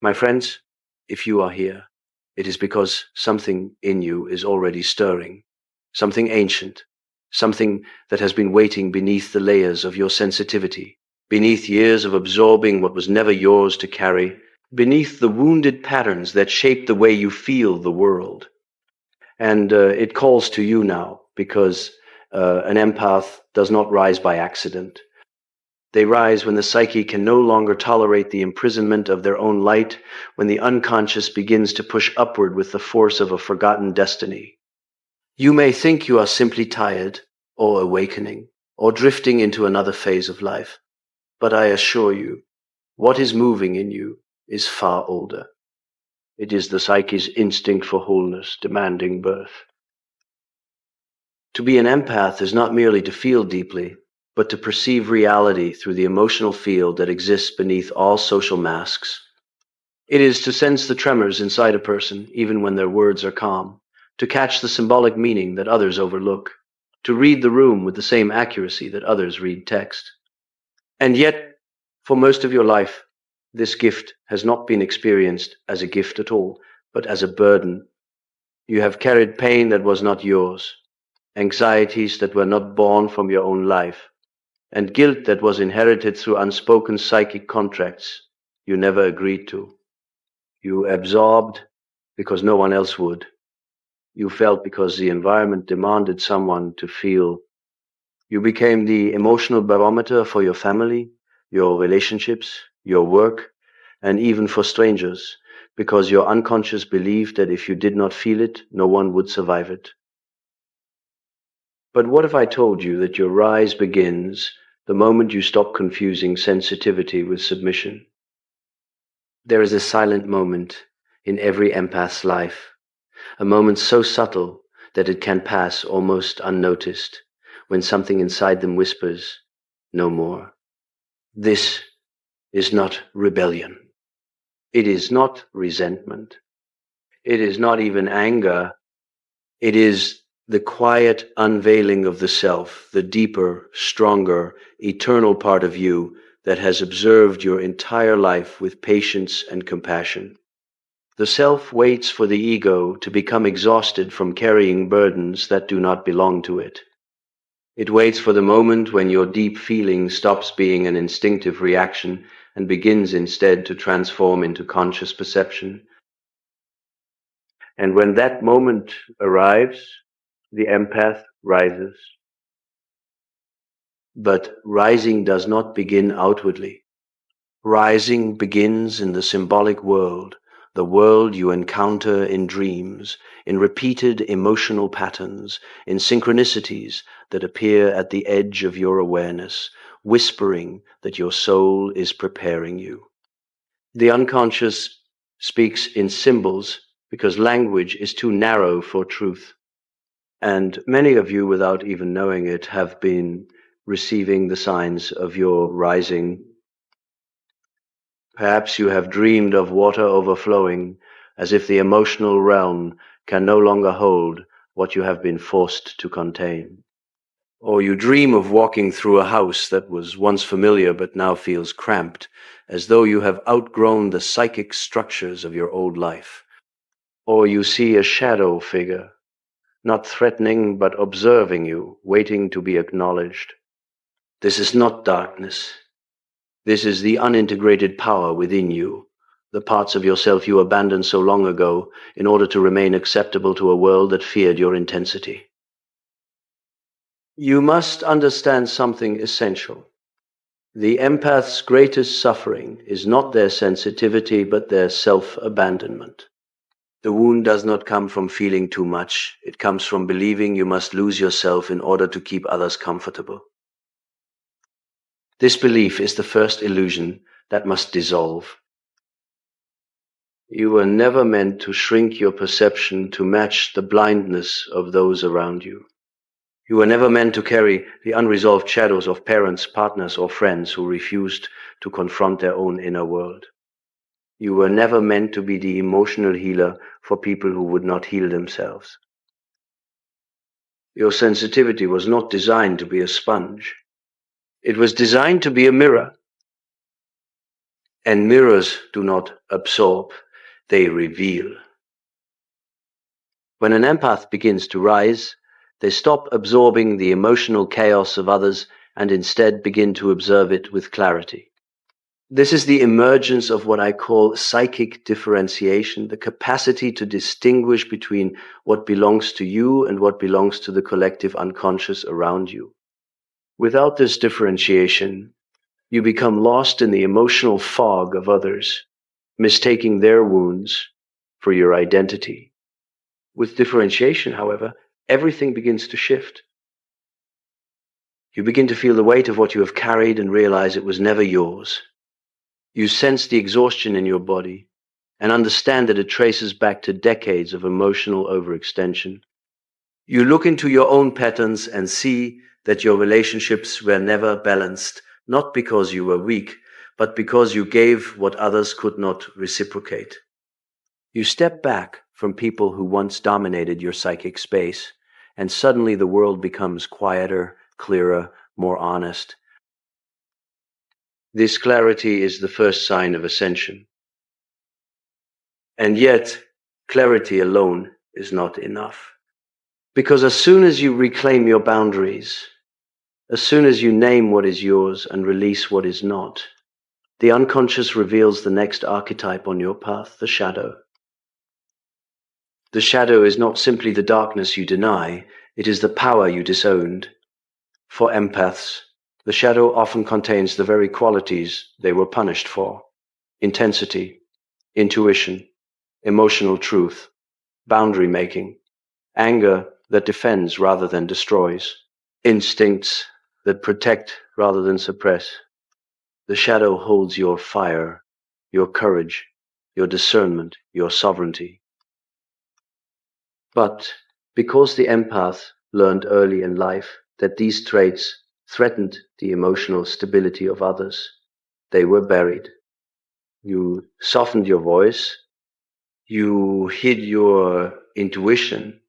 My friends, if you are here, it is because something in you is already stirring, something ancient, something that has been waiting beneath the layers of your sensitivity, beneath years of absorbing what was never yours to carry, beneath the wounded patterns that shape the way you feel the world. And it calls to you now because an empath does not rise by accident. They rise when the psyche can no longer tolerate the imprisonment of their own light, when the unconscious begins to push upward with the force of a forgotten destiny. You may think you are simply tired, or awakening, or drifting into another phase of life, but I assure you, what is moving in you is far older. It is the psyche's instinct for wholeness demanding birth. To be an empath is not merely to feel deeply, but to perceive reality through the emotional field that exists beneath all social masks. It is to sense the tremors inside a person, even when their words are calm, to catch the symbolic meaning that others overlook, to read the room with the same accuracy that others read text. And yet, for most of your life, this gift has not been experienced as a gift at all, but as a burden. You have carried pain that was not yours, anxieties that were not born from your own life, and guilt that was inherited through unspoken psychic contracts you never agreed to. You absorbed because no one else would. You felt because the environment demanded someone to feel. You became the emotional barometer for your family, your relationships, your work, and even for strangers, because your unconscious believed that if you did not feel it, no one would survive it. But what if I told you that your rise begins the moment you stop confusing sensitivity with submission? There is a silent moment in every empath's life, a moment so subtle that it can pass almost unnoticed, when something inside them whispers, "No more." This is not rebellion. It is not resentment. It is not even anger. It is the quiet unveiling of the self, the deeper, stronger, eternal part of you that has observed your entire life with patience and compassion. The self waits for the ego to become exhausted from carrying burdens that do not belong to it. It waits for the moment when your deep feeling stops being an instinctive reaction and begins instead to transform into conscious perception. And when that moment arrives, the empath rises. But rising does not begin outwardly. Rising begins in the symbolic world, the world you encounter in dreams, in repeated emotional patterns, in synchronicities that appear at the edge of your awareness, whispering that your soul is preparing you. The unconscious speaks in symbols because language is too narrow for truth. And many of you, without even knowing it, have been receiving the signs of your rising. Perhaps you have dreamed of water overflowing, as if the emotional realm can no longer hold what you have been forced to contain. Or you dream of walking through a house that was once familiar but now feels cramped, as though you have outgrown the psychic structures of your old life. Or you see a shadow figure, not threatening but observing you, waiting to be acknowledged. This is not darkness. This is the unintegrated power within you, the parts of yourself you abandoned so long ago in order to remain acceptable to a world that feared your intensity. You must understand something essential. The empath's greatest suffering is not their sensitivity, but their self-abandonment. The wound does not come from feeling too much. It comes from believing you must lose yourself in order to keep others comfortable. This belief is the first illusion that must dissolve. You were never meant to shrink your perception to match the blindness of those around you. You were never meant to carry the unresolved shadows of parents, partners, or friends who refused to confront their own inner world. You were never meant to be the emotional healer for people who would not heal themselves. Your sensitivity was not designed to be a sponge. It was designed to be a mirror. And mirrors do not absorb, they reveal. When an empath begins to rise, they stop absorbing the emotional chaos of others and instead begin to observe it with clarity. This is the emergence of what I call psychic differentiation, the capacity to distinguish between what belongs to you and what belongs to the collective unconscious around you. Without this differentiation, you become lost in the emotional fog of others, mistaking their wounds for your identity. With differentiation, however, everything begins to shift. You begin to feel the weight of what you have carried and realize it was never yours. You sense the exhaustion in your body and understand that it traces back to decades of emotional overextension. You look into your own patterns and see that your relationships were never balanced, not because you were weak, but because you gave what others could not reciprocate. You step back from people who once dominated your psychic space, and suddenly the world becomes quieter, clearer, more honest. This clarity is the first sign of ascension. And yet, clarity alone is not enough. Because as soon as you reclaim your boundaries, as soon as you name what is yours and release what is not, the unconscious reveals the next archetype on your path, the shadow. The shadow is not simply the darkness you deny, it is the power you disowned. For empaths, the shadow often contains the very qualities they were punished for: intensity, intuition, emotional truth, boundary making, anger that defends rather than destroys, instincts that protect rather than suppress. The shadow holds your fire, your courage, your discernment, your sovereignty. But because the empath learned early in life that these traits threatened the emotional stability of others, they were buried. You softened your voice, you hid your intuition,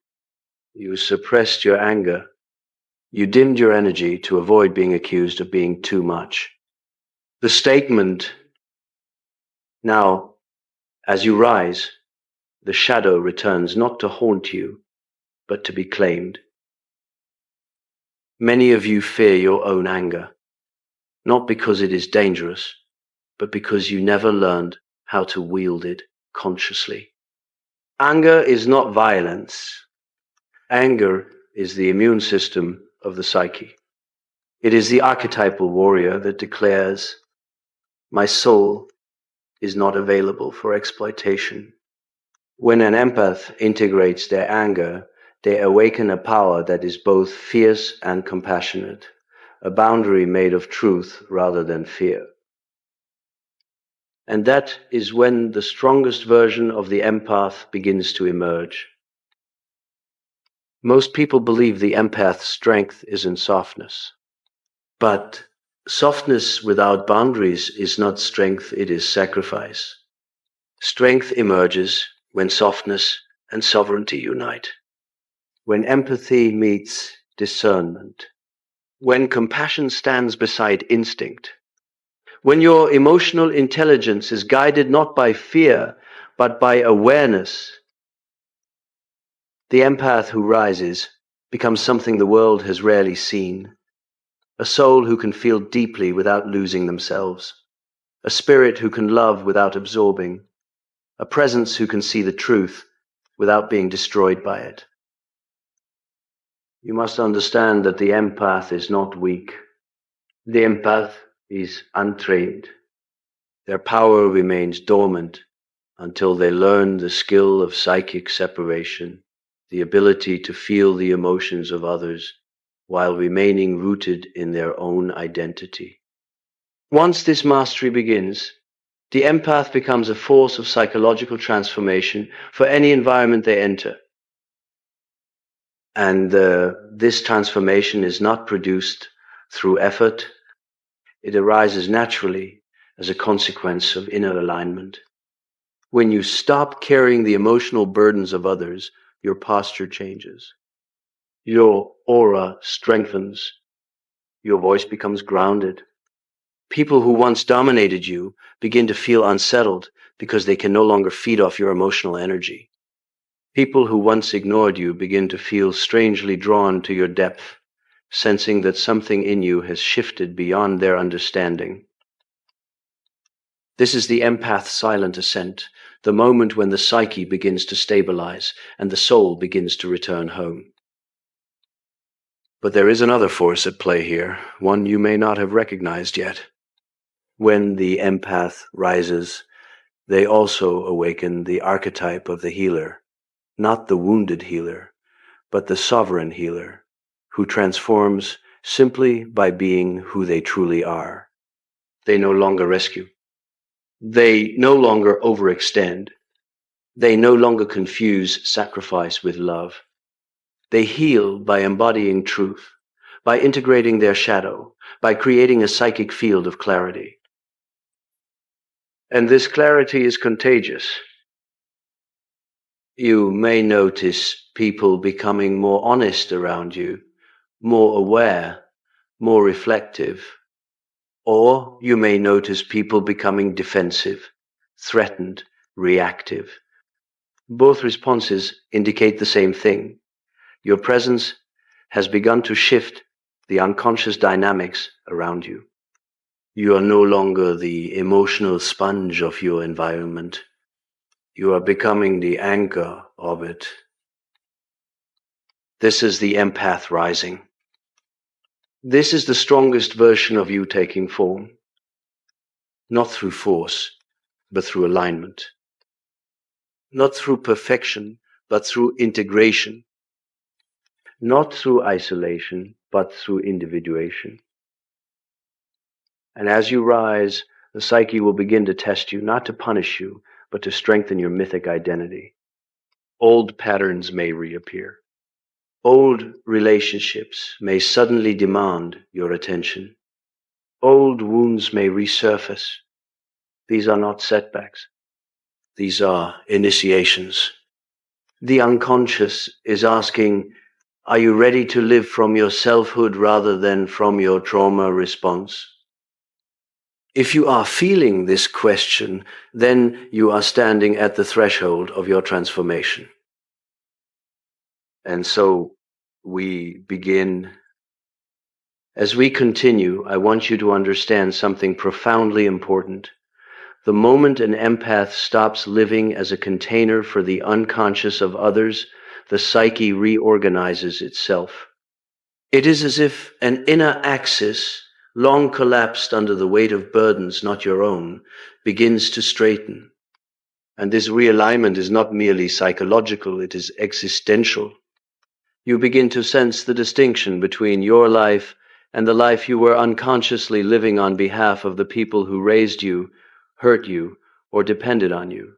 you suppressed your anger, you dimmed your energy to avoid being accused of being too much. The statement, now, as you rise, the shadow returns not to haunt you, but to be claimed. Many of you fear your own anger, not because it is dangerous, but because you never learned how to wield it consciously. Anger is not violence. Anger is the immune system of the psyche. It is the archetypal warrior that declares, "My soul is not available for exploitation." When an empath integrates their anger, they awaken a power that is both fierce and compassionate, a boundary made of truth rather than fear. And that is when the strongest version of the empath begins to emerge. Most people believe the empath's strength is in softness. But softness without boundaries is not strength, it is sacrifice. Strength emerges when softness and sovereignty unite. When empathy meets discernment. When compassion stands beside instinct. When your emotional intelligence is guided not by fear, but by awareness. The empath who rises becomes something the world has rarely seen. A soul who can feel deeply without losing themselves. A spirit who can love without absorbing. A presence who can see the truth without being destroyed by it. You must understand that the empath is not weak. The empath is untrained. Their power remains dormant until they learn the skill of psychic separation, the ability to feel the emotions of others while remaining rooted in their own identity. Once this mastery begins, the empath becomes a force of psychological transformation for any environment they enter. And this transformation is not produced through effort. It arises naturally as a consequence of inner alignment. When you stop carrying the emotional burdens of others, your posture changes. Your aura strengthens. Your voice becomes grounded. People who once dominated you begin to feel unsettled because they can no longer feed off your emotional energy. People who once ignored you begin to feel strangely drawn to your depth, sensing that something in you has shifted beyond their understanding. This is the empath's silent ascent, the moment when the psyche begins to stabilize and the soul begins to return home. But there is another force at play here, one you may not have recognized yet. When the empath rises, they also awaken the archetype of the healer, not the wounded healer, but the sovereign healer, who transforms simply by being who they truly are. They no longer rescue. They no longer overextend. They no longer confuse sacrifice with love. They heal by embodying truth, by integrating their shadow, by creating a psychic field of clarity. And this clarity is contagious. You may notice people becoming more honest around you, more aware, more reflective. Or you may notice people becoming defensive, threatened, reactive. Both responses indicate the same thing. Your presence has begun to shift the unconscious dynamics around you. You are no longer the emotional sponge of your environment. You are becoming the anchor of it. This is the empath rising. This is the strongest version of you taking form, not through force, but through alignment. Not through perfection, but through integration. Not through isolation, but through individuation. And as you rise, the psyche will begin to test you, not to punish you, but to strengthen your mythic identity. Old patterns may reappear. Old relationships may suddenly demand your attention. Old wounds may resurface. These are not setbacks. These are initiations. The unconscious is asking, are you ready to live from your selfhood rather than from your trauma response? If you are feeling this question, then you are standing at the threshold of your transformation. And so we begin. As we continue, I want you to understand something profoundly important. The moment an empath stops living as a container for the unconscious of others, the psyche reorganizes itself. It is as if an inner axis, long collapsed under the weight of burdens not your own, begins to straighten. And this realignment is not merely psychological, it is existential. You begin to sense the distinction between your life and the life you were unconsciously living on behalf of the people who raised you, hurt you, or depended on you.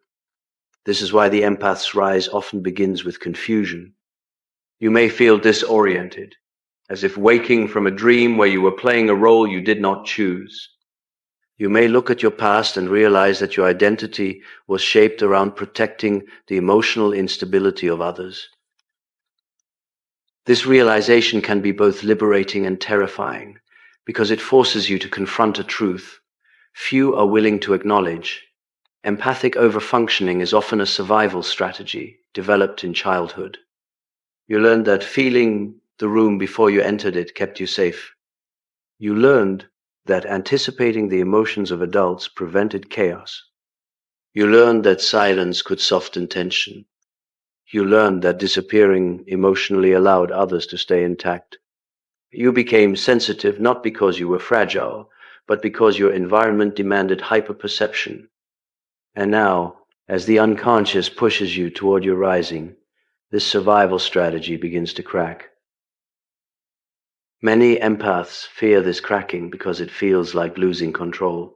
This is why the empath's rise often begins with confusion. You may feel disoriented, as if waking from a dream where you were playing a role you did not choose. You may look at your past and realize that your identity was shaped around protecting the emotional instability of others. This realization can be both liberating and terrifying, because it forces you to confront a truth few are willing to acknowledge. Empathic overfunctioning is often a survival strategy developed in childhood. You learned that feeling the room before you entered it kept you safe. You learned that anticipating the emotions of adults prevented chaos. You learned that silence could soften tension. You learned that disappearing emotionally allowed others to stay intact. You became sensitive not because you were fragile, but because your environment demanded hyperperception. And now, as the unconscious pushes you toward your rising, this survival strategy begins to crack. Many empaths fear this cracking because it feels like losing control.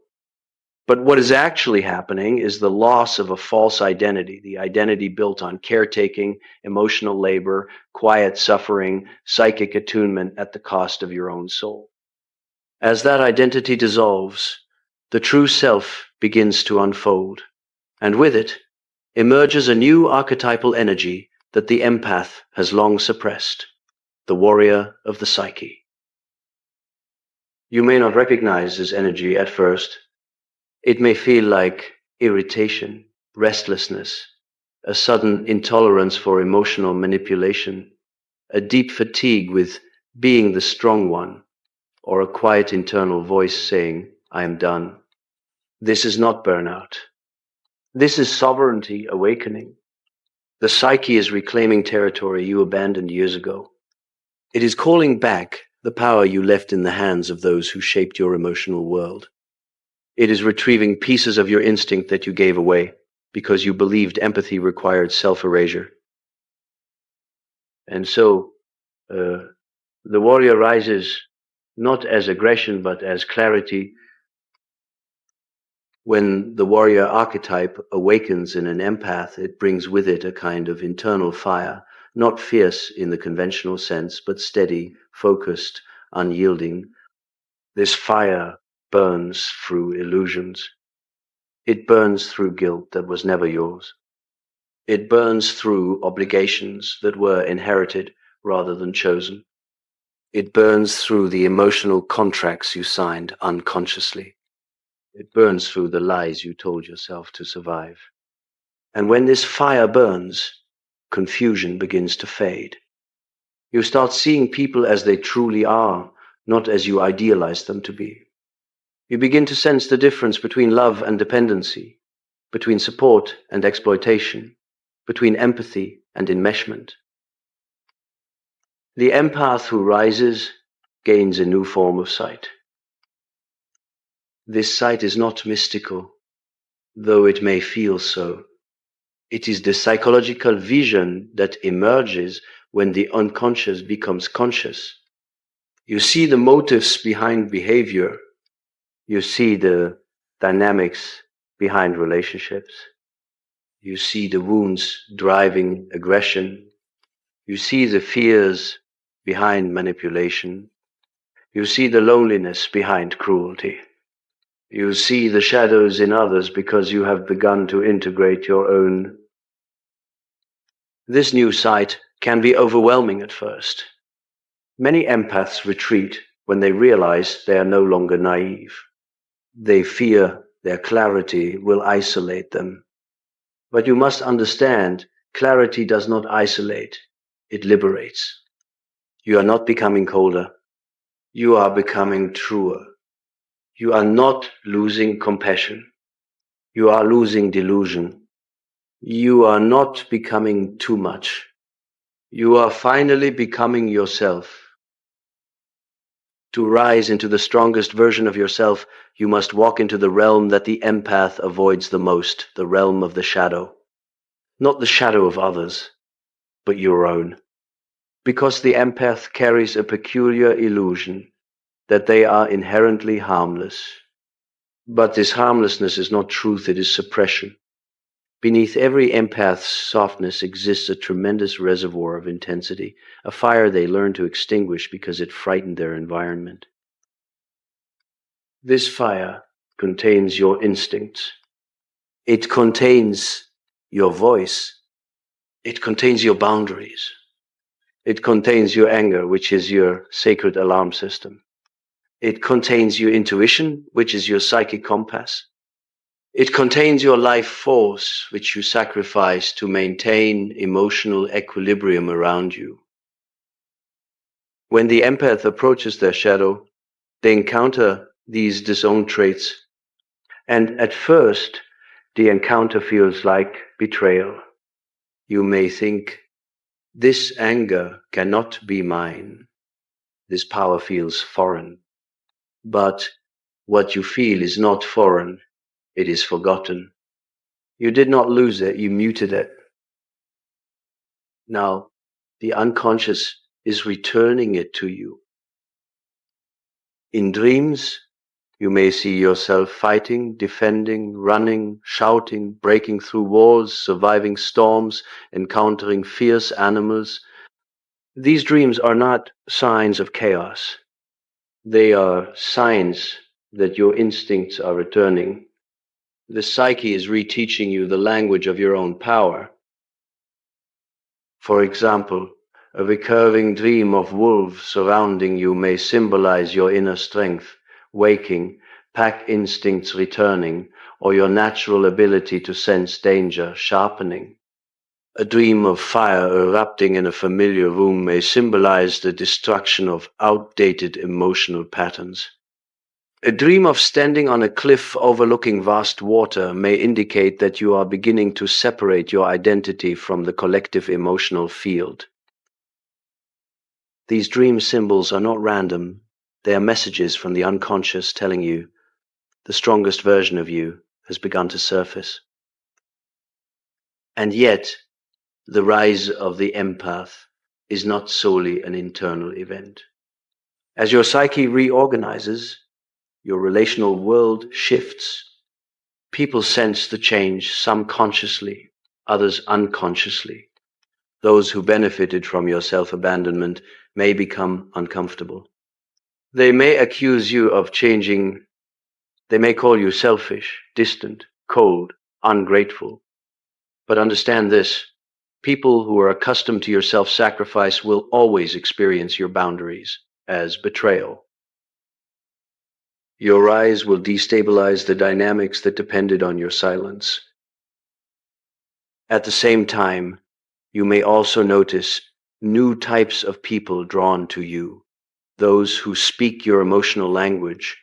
But what is actually happening is the loss of a false identity, the identity built on caretaking, emotional labor, quiet suffering, psychic attunement at the cost of your own soul. As that identity dissolves, the true self begins to unfold, and with it emerges a new archetypal energy that the empath has long suppressed, the warrior of the psyche. You may not recognize this energy at first. It may feel like irritation, restlessness, a sudden intolerance for emotional manipulation, a deep fatigue with being the strong one, or a quiet internal voice saying, I am done. This is not burnout. This is sovereignty awakening. The psyche is reclaiming territory you abandoned years ago. It is calling back the power you left in the hands of those who shaped your emotional world. It is retrieving pieces of your instinct that you gave away because you believed empathy required self-erasure. And so, the warrior rises not as aggression but as clarity. When the warrior archetype awakens in an empath, it brings with it a kind of internal fire, not fierce in the conventional sense, but steady, focused, unyielding. This fire burns through illusions. It burns through guilt that was never yours. It burns through obligations that were inherited rather than chosen. It burns through the emotional contracts you signed unconsciously. It burns through the lies you told yourself to survive. And when this fire burns, confusion begins to fade. You start seeing people as they truly are, not as you idealize them to be. You begin to sense the difference between love and dependency, between support and exploitation, between empathy and enmeshment. The empath who rises gains a new form of sight. This sight is not mystical, though it may feel so. It is the psychological vision that emerges when the unconscious becomes conscious. You see the motives behind behavior. You see the dynamics behind relationships. You see the wounds driving aggression. You see the fears behind manipulation. You see the loneliness behind cruelty. You see the shadows in others because you have begun to integrate your own. This new sight can be overwhelming at first. Many empaths retreat when they realize they are no longer naive. They fear their clarity will isolate them. But you must understand, clarity does not isolate, it liberates. You are not becoming colder. You are becoming truer. You are not losing compassion. You are losing delusion. You are not becoming too much. You are finally becoming yourself. To rise into the strongest version of yourself, you must walk into the realm that the empath avoids the most, the realm of the shadow. Not the shadow of others, but your own. Because the empath carries a peculiar illusion that they are inherently harmless. But this harmlessness is not truth, it is suppression. Beneath every empath's softness exists a tremendous reservoir of intensity, a fire they learn to extinguish because it frightened their environment. This fire contains your instincts. It contains your voice. It contains your boundaries. It contains your anger, which is your sacred alarm system. It contains your intuition, which is your psychic compass. It contains your life force, which you sacrifice to maintain emotional equilibrium around you. When the empath approaches their shadow, they encounter these disowned traits, and at first, the encounter feels like betrayal. You may think, this anger cannot be mine. This power feels foreign. But what you feel is not foreign, it is forgotten. You did not lose it, you muted it. Now, the unconscious is returning it to you. In dreams, you may see yourself fighting, defending, running, shouting, breaking through walls, surviving storms, encountering fierce animals. These dreams are not signs of chaos. They are signs that your instincts are returning. The psyche is reteaching you the language of your own power. For example, a recurring dream of wolves surrounding you may symbolize your inner strength, waking, pack instincts returning, or your natural ability to sense danger sharpening. A dream of fire erupting in a familiar room may symbolize the destruction of outdated emotional patterns. A dream of standing on a cliff overlooking vast water may indicate that you are beginning to separate your identity from the collective emotional field. These dream symbols are not random. They are messages from the unconscious telling you the strongest version of you has begun to surface. And yet, the rise of the empath is not solely an internal event. As your psyche reorganizes, your relational world shifts. People sense the change, some consciously, others unconsciously. Those who benefited from your self-abandonment may become uncomfortable. They may accuse you of changing. They may call you selfish, distant, cold, ungrateful. But understand this, people who are accustomed to your self-sacrifice will always experience your boundaries as betrayal. Your rise will destabilize the dynamics that depended on your silence. At the same time, you may also notice new types of people drawn to you, those who speak your emotional language,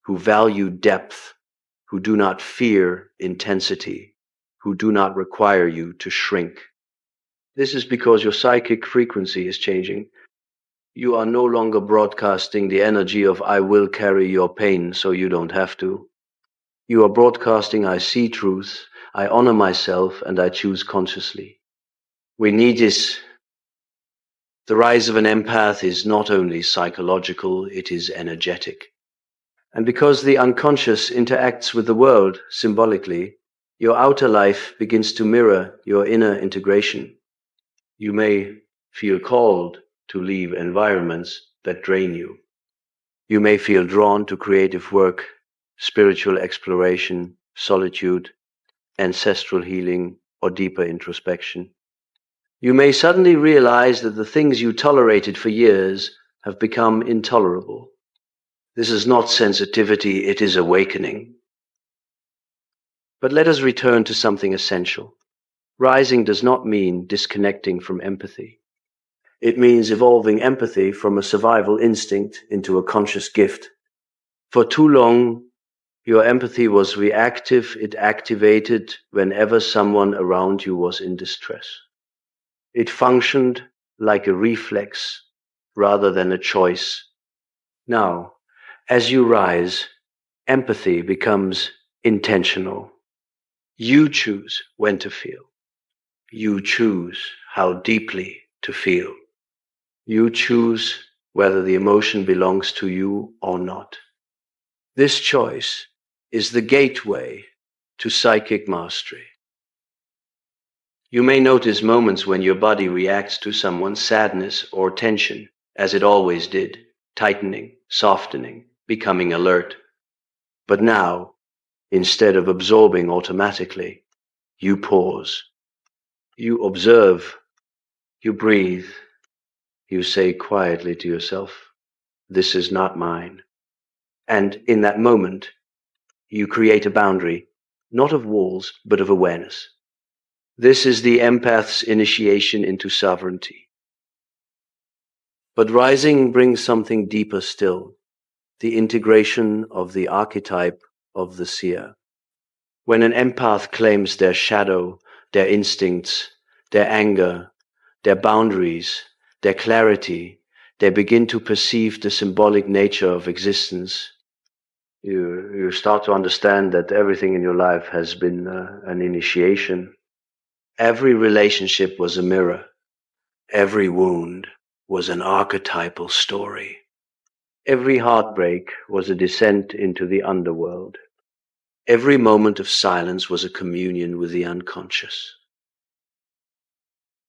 who value depth, who do not fear intensity, who do not require you to shrink. This is because your psychic frequency is changing. You are no longer broadcasting the energy of "I will carry your pain so you don't have to." You are broadcasting "I see truth, I honor myself, and I choose consciously." We need this. The rise of an empath is not only psychological, it is energetic. And because the unconscious interacts with the world symbolically, your outer life begins to mirror your inner integration. You may feel called to leave environments that drain you. You may feel drawn to creative work, spiritual exploration, solitude, ancestral healing, or deeper introspection. You may suddenly realize that the things you tolerated for years have become intolerable. This is not sensitivity, it is awakening. But let us return to something essential. Rising does not mean disconnecting from empathy. It means evolving empathy from a survival instinct into a conscious gift. For too long, your empathy was reactive. It activated whenever someone around you was in distress. It functioned like a reflex rather than a choice. Now, as you rise, empathy becomes intentional. You choose when to feel. You choose how deeply to feel. You choose whether the emotion belongs to you or not. This choice is the gateway to psychic mastery. You may notice moments when your body reacts to someone's sadness or tension, as it always did, tightening, softening, becoming alert. But now, instead of absorbing automatically, you pause. You observe. You breathe. You say quietly to yourself, "This is not mine." And in that moment, you create a boundary, not of walls, but of awareness. This is the empath's initiation into sovereignty. But rising brings something deeper still, the integration of the archetype of the seer. When an empath claims their shadow, their instincts, their anger, their boundaries, their clarity, they begin to perceive the symbolic nature of existence. You start to understand that everything in your life has been an initiation. Every relationship was a mirror. Every wound was an archetypal story. Every heartbreak was a descent into the underworld. Every moment of silence was a communion with the unconscious.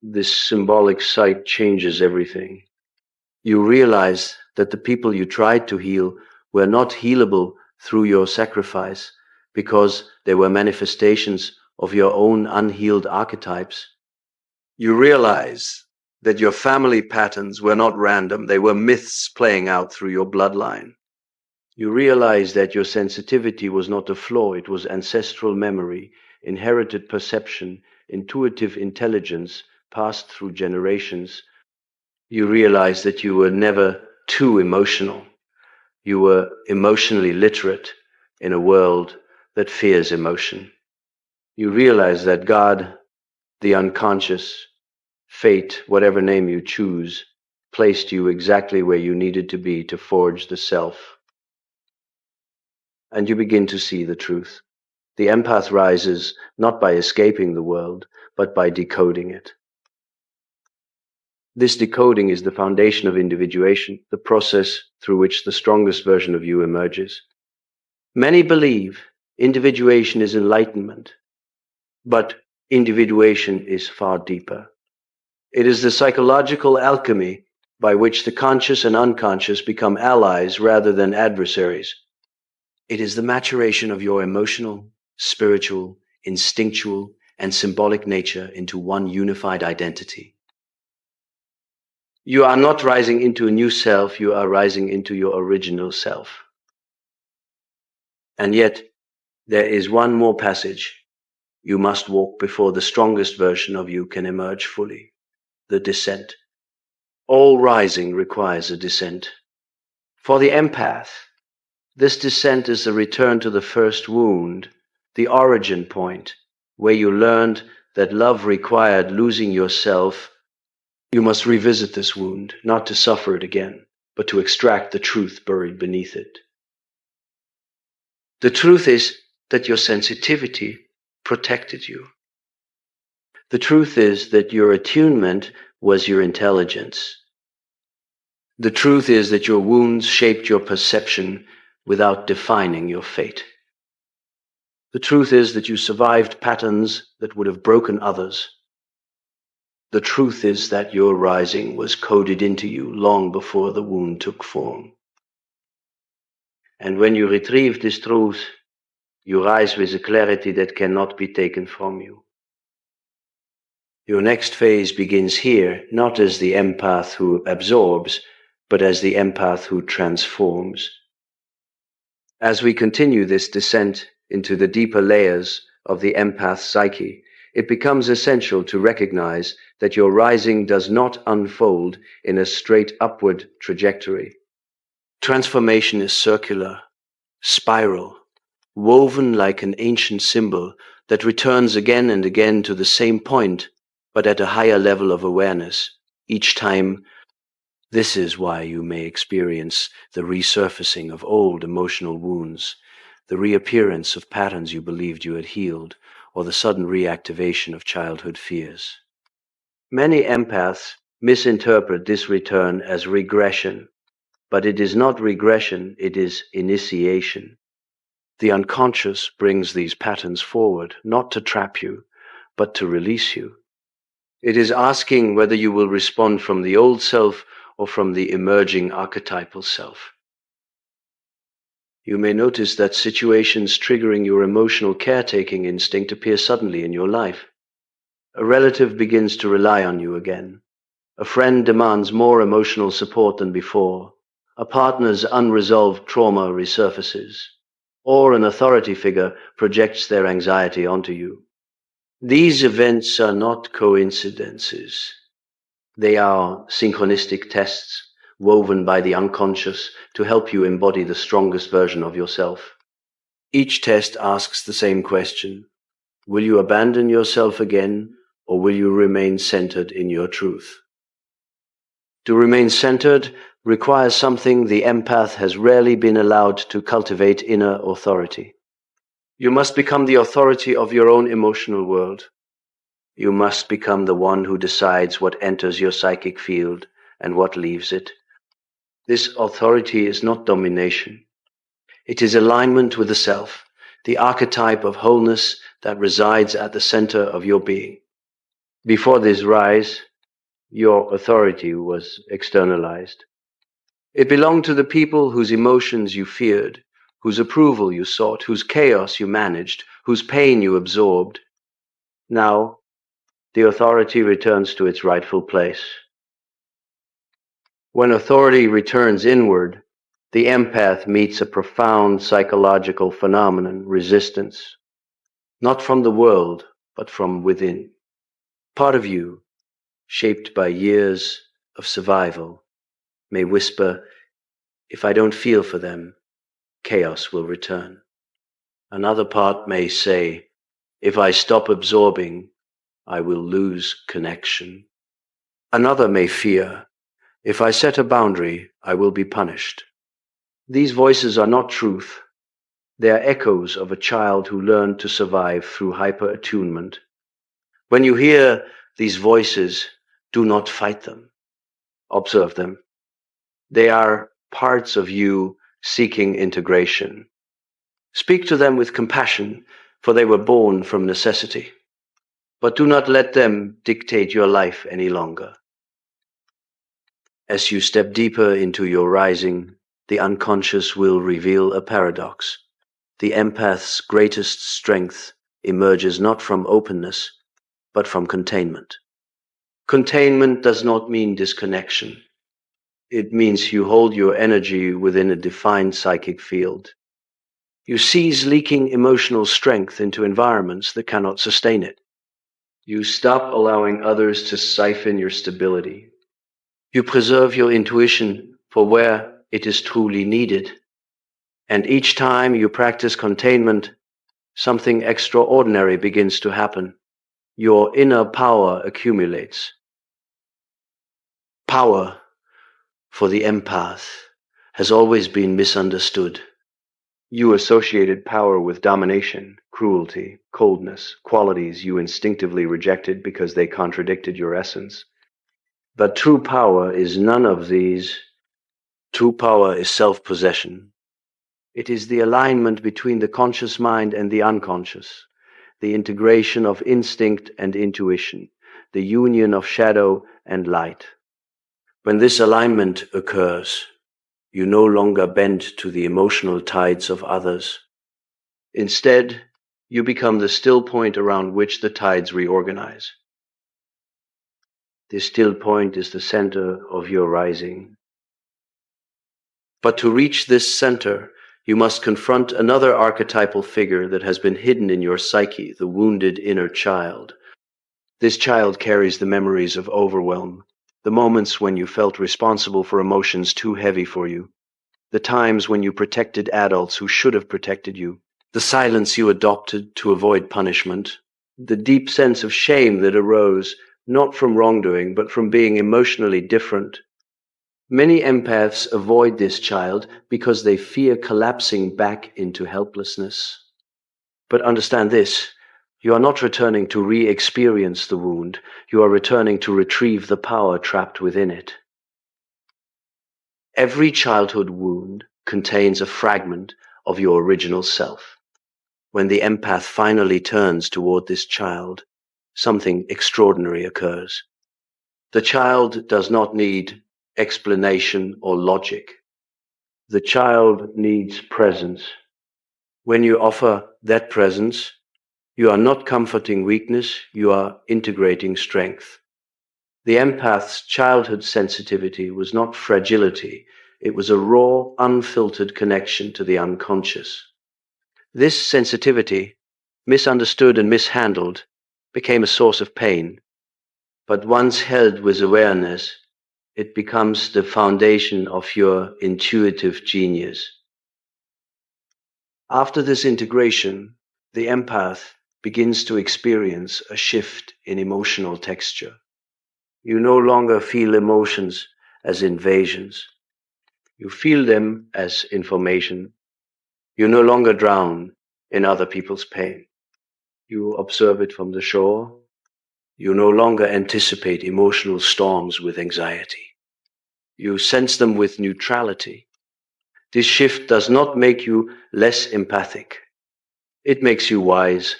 This symbolic sight changes everything. You realize that the people you tried to heal were not healable through your sacrifice because they were manifestations of your own unhealed archetypes. You realize that your family patterns were not random, they were myths playing out through your bloodline. You realize that your sensitivity was not a flaw, it was ancestral memory, inherited perception, intuitive intelligence passed through generations. You realize that you were never too emotional. You were emotionally literate in a world that fears emotion. You realize that God, the unconscious, fate, whatever name you choose, placed you exactly where you needed to be to forge the self. And you begin to see the truth. The empath rises not by escaping the world, but by decoding it. This decoding is the foundation of individuation, the process through which the strongest version of you emerges. Many believe individuation is enlightenment, but individuation is far deeper. It is the psychological alchemy by which the conscious and unconscious become allies rather than adversaries. It is the maturation of your emotional, spiritual, instinctual, and symbolic nature into one unified identity. You are not rising into a new self, you are rising into your original self. And yet, there is one more passage you must walk before the strongest version of you can emerge fully: the descent. All rising requires a descent. For the empath, this descent is the return to the first wound, the origin point, where you learned that love required losing yourself. You must revisit this wound, not to suffer it again, but to extract the truth buried beneath it. The truth is that your sensitivity protected you. The truth is that your attunement was your intelligence. The truth is that your wounds shaped your perception without defining your fate. The truth is that you survived patterns that would have broken others. The truth is that your rising was coded into you long before the wound took form. And when you retrieve this truth, you rise with a clarity that cannot be taken from you. Your next phase begins here, not as the empath who absorbs, but as the empath who transforms. As we continue this descent into the deeper layers of the empath psyche, it becomes essential to recognize that your rising does not unfold in a straight upward trajectory. Transformation is circular, spiral, woven like an ancient symbol that returns again and again to the same point, but at a higher level of awareness, each time. This is why you may experience the resurfacing of old emotional wounds, the reappearance of patterns you believed you had healed, or the sudden reactivation of childhood fears. Many empaths misinterpret this return as regression, but it is not regression, it is initiation. The unconscious brings these patterns forward, not to trap you, but to release you. It is asking whether you will respond from the old self or from the emerging archetypal self. You may notice that situations triggering your emotional caretaking instinct appear suddenly in your life. A relative begins to rely on you again. A friend demands more emotional support than before. A partner's unresolved trauma resurfaces. Or an authority figure projects their anxiety onto you. These events are not coincidences. They are synchronistic tests woven by the unconscious to help you embody the strongest version of yourself. Each test asks the same question: will you abandon yourself again, or will you remain centered in your truth? To remain centered requires something the empath has rarely been allowed to cultivate: inner authority. You must become the authority of your own emotional world. You must become the one who decides what enters your psychic field and what leaves it. This authority is not domination. It is alignment with the self, the archetype of wholeness that resides at the center of your being. Before this rise, your authority was externalized. It belonged to the people whose emotions you feared, whose approval you sought, whose chaos you managed, whose pain you absorbed. Now, the authority returns to its rightful place. When authority returns inward, The empath meets a profound psychological phenomenon, resistance, not from the world, but from within. Part of you, shaped by years of survival, may whisper, if I don't feel for them, chaos will return. Another part may say, if I stop absorbing, I will lose connection. Another may fear, if I set a boundary, I will be punished. These voices are not truth. They are echoes of a child who learned to survive through hyper-attunement. When you hear these voices, do not fight them. Observe them. They are parts of you seeking integration. Speak to them with compassion, for they were born from necessity. But do not let them dictate your life any longer. As you step deeper into your rising, the unconscious will reveal a paradox. The empath's greatest strength emerges not from openness, but from containment. Containment does not mean disconnection. It means you hold your energy within a defined psychic field. You seize leaking emotional strength into environments that cannot sustain it. You stop allowing others to siphon your stability. You preserve your intuition for where it is truly needed. And each time you practice containment, something extraordinary begins to happen. Your inner power accumulates. Power, for the empath, has always been misunderstood. You associated power with domination, cruelty, coldness, qualities you instinctively rejected because they contradicted your essence. But true power is none of these. True power is self-possession. It is the alignment between the conscious mind and the unconscious, the integration of instinct and intuition, the union of shadow and light. When this alignment occurs, you no longer bend to the emotional tides of others. Instead, you become the still point around which the tides reorganize. This still point is the center of your rising. But to reach this center, you must confront another archetypal figure that has been hidden in your psyche, the wounded inner child. This child carries the memories of overwhelm, the moments when you felt responsible for emotions too heavy for you, the times when you protected adults who should have protected you, the silence you adopted to avoid punishment, the deep sense of shame that arose not from wrongdoing but from being emotionally different. Many empaths avoid this child because they fear collapsing back into helplessness. But understand this, you are not returning to re-experience the wound, you are returning to retrieve the power trapped within it. Every childhood wound contains a fragment of your original self. When the empath finally turns toward this child, something extraordinary occurs. The child does not need explanation or logic. The child needs presence. When you offer that presence, you are not comforting weakness, you are integrating strength. The empath's childhood sensitivity was not fragility, it was a raw, unfiltered connection to the unconscious. This sensitivity, misunderstood and mishandled, became a source of pain. But once held with awareness, it becomes the foundation of your intuitive genius. After this integration, the empath begins to experience a shift in emotional texture. You no longer feel emotions as invasions. You feel them as information. You no longer drown in other people's pain. You observe it from the shore. You no longer anticipate emotional storms with anxiety. You sense them with neutrality. This shift does not make you less empathic. It makes you wise.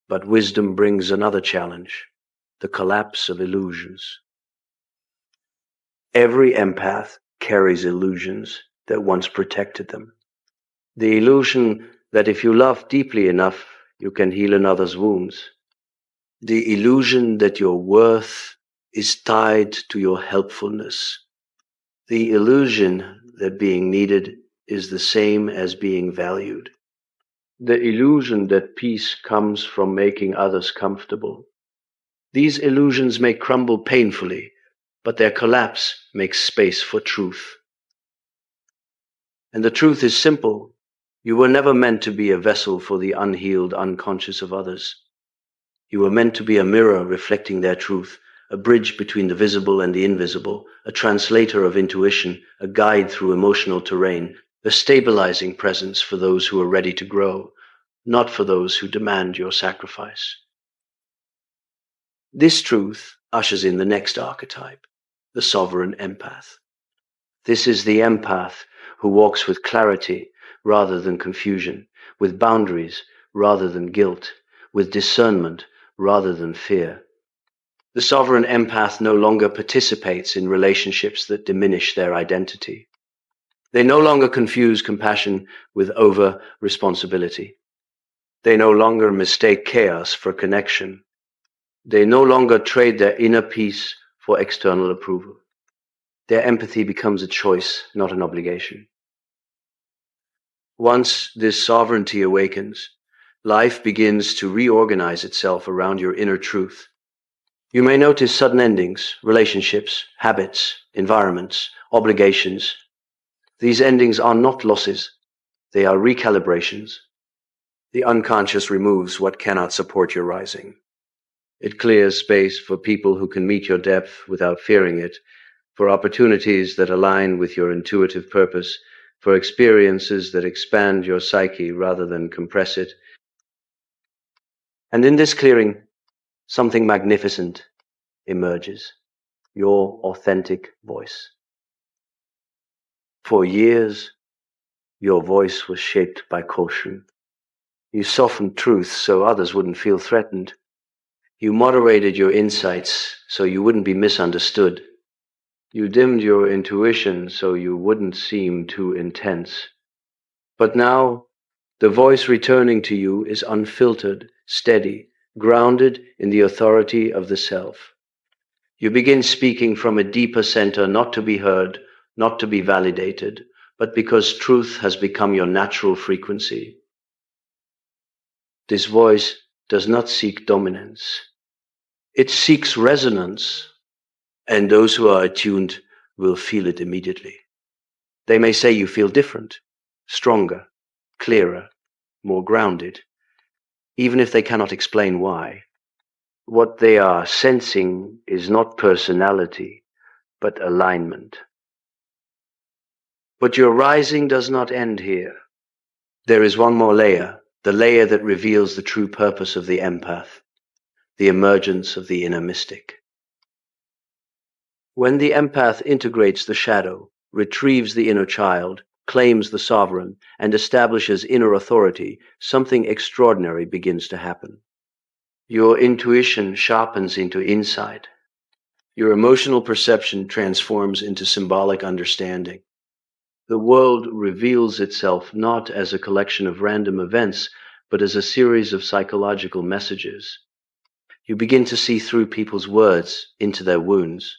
But wisdom brings another challenge, the collapse of illusions. Every empath carries illusions that once protected them. The illusion that if you love deeply enough, you can heal another's wounds. The illusion that your worth is tied to your helpfulness. The illusion that being needed is the same as being valued. The illusion that peace comes from making others comfortable. These illusions may crumble painfully, but their collapse makes space for truth. And the truth is simple. You were never meant to be a vessel for the unhealed unconscious of others. You were meant to be a mirror reflecting their truth, a bridge between the visible and the invisible, a translator of intuition, a guide through emotional terrain, a stabilizing presence for those who are ready to grow, not for those who demand your sacrifice. This truth ushers in the next archetype, the sovereign empath. This is the empath who walks with clarity rather than confusion, with boundaries rather than guilt, with discernment rather than fear. The sovereign empath no longer participates in relationships that diminish their identity. They no longer confuse compassion with over-responsibility. They no longer mistake chaos for connection. They no longer trade their inner peace for external approval. Their empathy becomes a choice, not an obligation. Once this sovereignty awakens, life begins to reorganize itself around your inner truth. You may notice sudden endings, relationships, habits, environments, obligations. These endings are not losses, they are recalibrations. The unconscious removes what cannot support your rising. It clears space for people who can meet your depth without fearing it, for opportunities that align with your intuitive purpose, for experiences that expand your psyche rather than compress it. And in this clearing, something magnificent emerges, your authentic voice. For years, your voice was shaped by caution. You softened truth so others wouldn't feel threatened. You moderated your insights so you wouldn't be misunderstood. You dimmed your intuition so you wouldn't seem too intense. But now, the voice returning to you is unfiltered, steady, grounded in the authority of the self. You begin speaking from a deeper center, not to be heard, not to be validated, but because truth has become your natural frequency. This voice does not seek dominance. It seeks resonance, and those who are attuned will feel it immediately. They may say you feel different, stronger, clearer, more grounded, even if they cannot explain why. What they are sensing is not personality, but alignment. But your rising does not end here. There is one more layer, the layer that reveals the true purpose of the empath, the emergence of the inner mystic. When the empath integrates the shadow, retrieves the inner child, claims the sovereign, and establishes inner authority, something extraordinary begins to happen. Your intuition sharpens into insight. Your emotional perception transforms into symbolic understanding. The world reveals itself not as a collection of random events, but as a series of psychological messages. You begin to see through people's words into their wounds.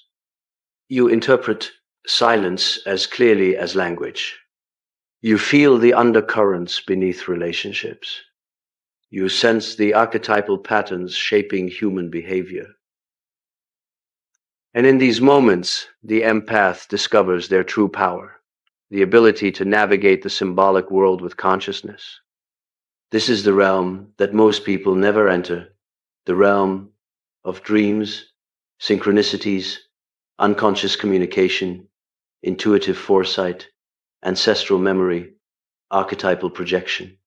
You interpret silence as clearly as language. You feel the undercurrents beneath relationships. You sense the archetypal patterns shaping human behavior. And in these moments, the empath discovers their true power, the ability to navigate the symbolic world with consciousness. This is the realm that most people never enter, the realm of dreams, synchronicities, unconscious communication, intuitive foresight, ancestral memory, archetypal projection.